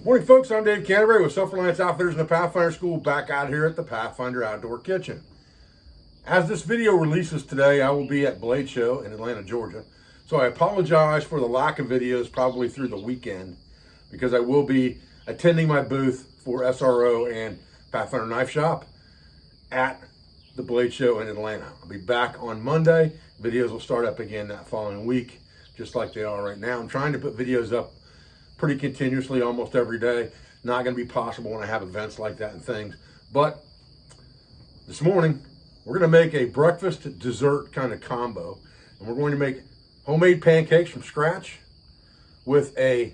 Morning folks, I'm Dave Canterbury with Self-Reliance Outfitters in the Pathfinder School, back out here at the Pathfinder Outdoor Kitchen. As this video releases today, I will be at Blade Show in Atlanta, Georgia. So I apologize for the lack of videos probably through the weekend, because I will be attending my booth for SRO and Pathfinder Knife Shop at the Blade Show in Atlanta. I'll be back on Monday. Videos will start up again that following week, just like they are right now. I'm trying to put videos up pretty continuously almost every day. Not going to be possible when I have events like that and things. But this morning, we're going to make a breakfast dessert kind of combo. And we're going to make homemade pancakes from scratch with a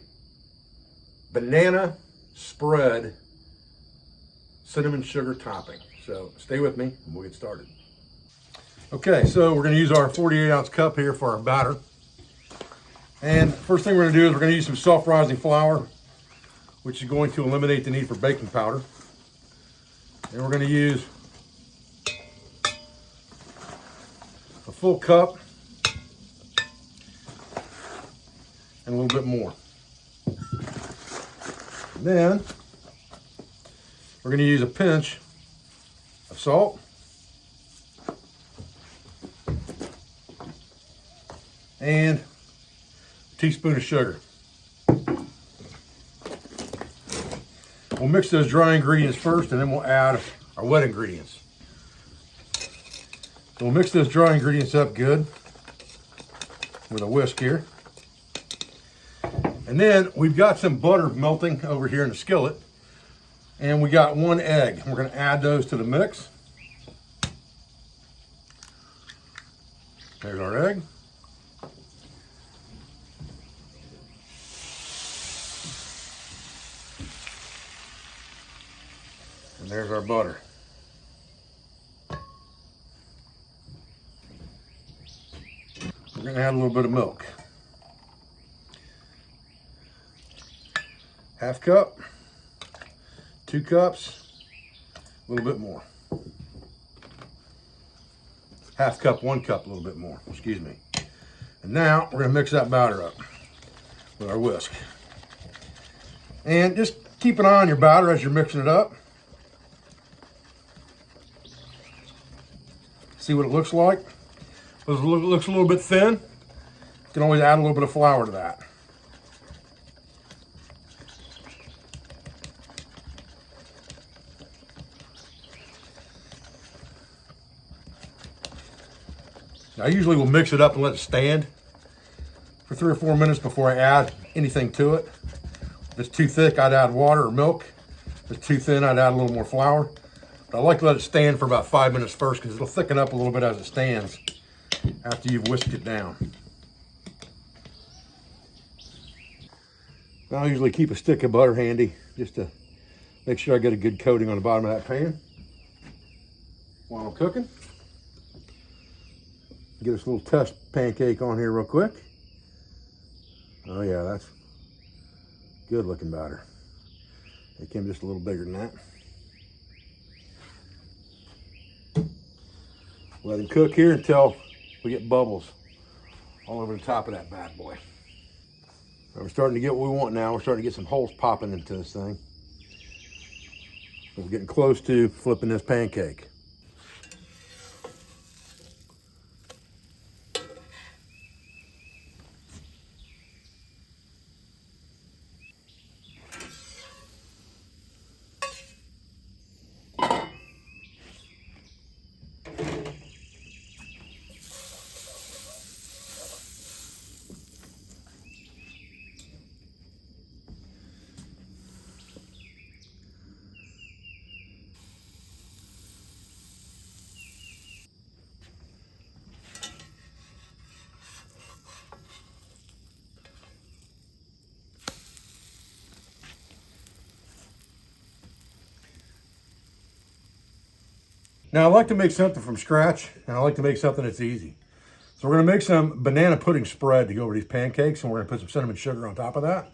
banana spread cinnamon sugar topping. So stay with me and we'll get started. Okay, so we're going to use our 48-ounce cup here for our batter. And first thing we're going to do is we're going to use some self-rising flour, which is going to eliminate the need for baking powder. And we're going to use a full cup and a little bit more. And then we're going to use a pinch of salt and teaspoon of sugar. We'll mix those dry ingredients first and then we'll add our wet ingredients. So we'll mix those dry ingredients up good with a whisk here. And then we've got some butter melting over here in the skillet, and we got 1 egg. We're going to add those to the mix. There's our egg. And there's our butter. We're going to add a little bit of milk. Half cup, 2 cups, a little bit more. Half cup, 1 cup, a little bit more, excuse me. And now we're going to mix that batter up with our whisk. And just keep an eye on your batter as you're mixing it up. See what it looks like. If it looks a little bit thin, you can always add a little bit of flour to that. I usually will mix it up and let it stand for 3 or 4 minutes before I add anything to it. If it's too thick, I'd add water or milk. If it's too thin, I'd add a little more flour. But I like to let it stand for about 5 minutes first, because it'll thicken up a little bit as it stands after you've whisked it down. Now I usually keep a stick of butter handy just to make sure I get a good coating on the bottom of that pan while I'm cooking. Get us a little test pancake on here real quick. Oh yeah, that's good looking batter. It came just a little bigger than that. Let it cook here until we get bubbles all over the top of that bad boy. Now we're starting to get what we want now. We're starting to get some holes popping into this thing. We're getting close to flipping this pancake. Now I like to make something from scratch, and I like to make something that's easy. So we're gonna make some banana pudding spread to go over these pancakes, and we're gonna put some cinnamon sugar on top of that.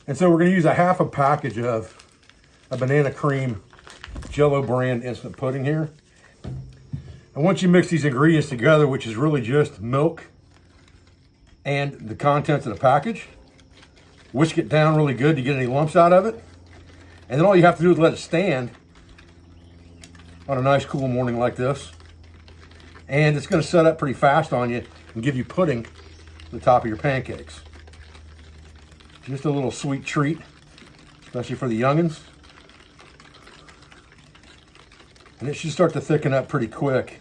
And so we're gonna use a half a package of a BananaCream Jello brand instant pudding here. And once you mix these ingredients together, which is really just milk and the contents of the package, Whisk it down really good to get any lumps out of it. And then all you have to do is let it stand on a nice cool morning like this. And it's gonna set up pretty fast on you and give you pudding to the top of your pancakes. Just a little sweet treat, especially for the youngins. And it should start to thicken up pretty quick.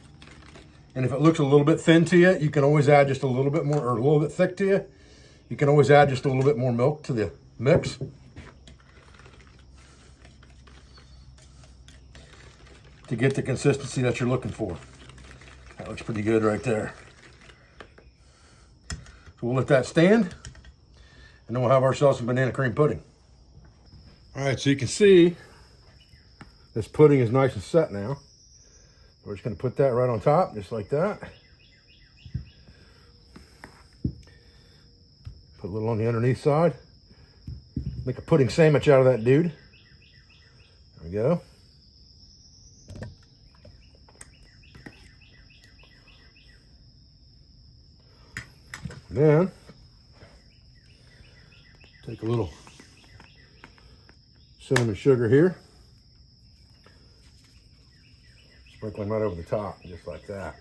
And if it looks a little bit thin to you, you can always add just a little bit more, or a little bit thick to you, you can always add just a little bit more milk to the mix. To get the consistency that you're looking for. That looks pretty good right there. So we'll let that stand, and then we'll have ourselves some banana cream pudding. All right, so you can see this pudding is nice and set now. We're just gonna put that right on top, just like that. Put a little on the underneath side. Make a pudding sandwich out of that dude. There we go. Then take a little cinnamon sugar here. Sprinkle them right over the top, just like that.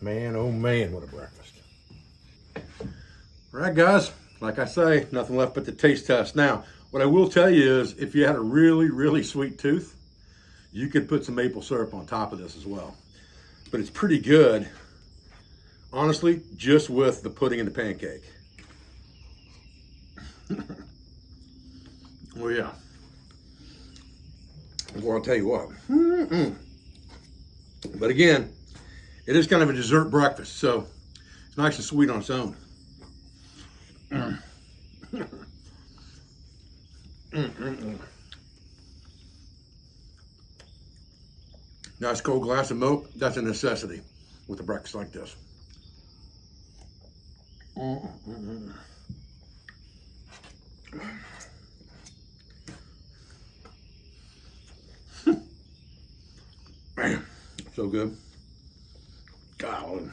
Man, oh man, what a breakfast. All right, guys, like I say, nothing left but the taste test. Now, what I will tell you is if you had a really, really sweet tooth, you could put some maple syrup on top of this as well. But it's pretty good, honestly, just with the pudding and the pancake. Oh yeah. Well, I'll tell you what. But again, it is kind of a dessert breakfast, so it's nice and sweet on its own. Nice cold glass of milk, that's a necessity with a breakfast like this. Man, so good. God.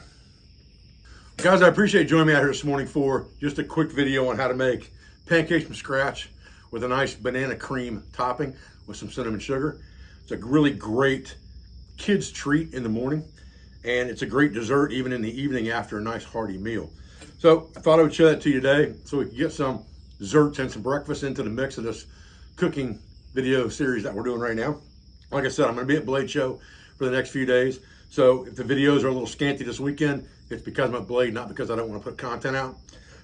Guys, I appreciate you joining me out here this morning for just a quick video on how to make pancakes from scratch with a nice banana cream topping with some cinnamon sugar. It's a really great kids treat in the morning, and it's a great dessert even in the evening after a nice hearty meal. So I thought I would share that to you today so we could get some desserts and some breakfast into the mix of this cooking video series that we're doing right now. Like I said, I'm going to be at Blade Show for the next few days. So if the videos are a little scanty this weekend, it's because I'm at Blade, not because I don't want to put content out.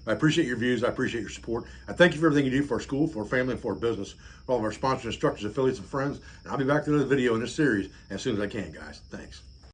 I appreciate your views. I appreciate your support. I thank you for everything you do for our school, for our family, and for our business, for all of our sponsors, instructors, affiliates, and friends. And I'll be back to another video in this series as soon as I can, guys. Thanks.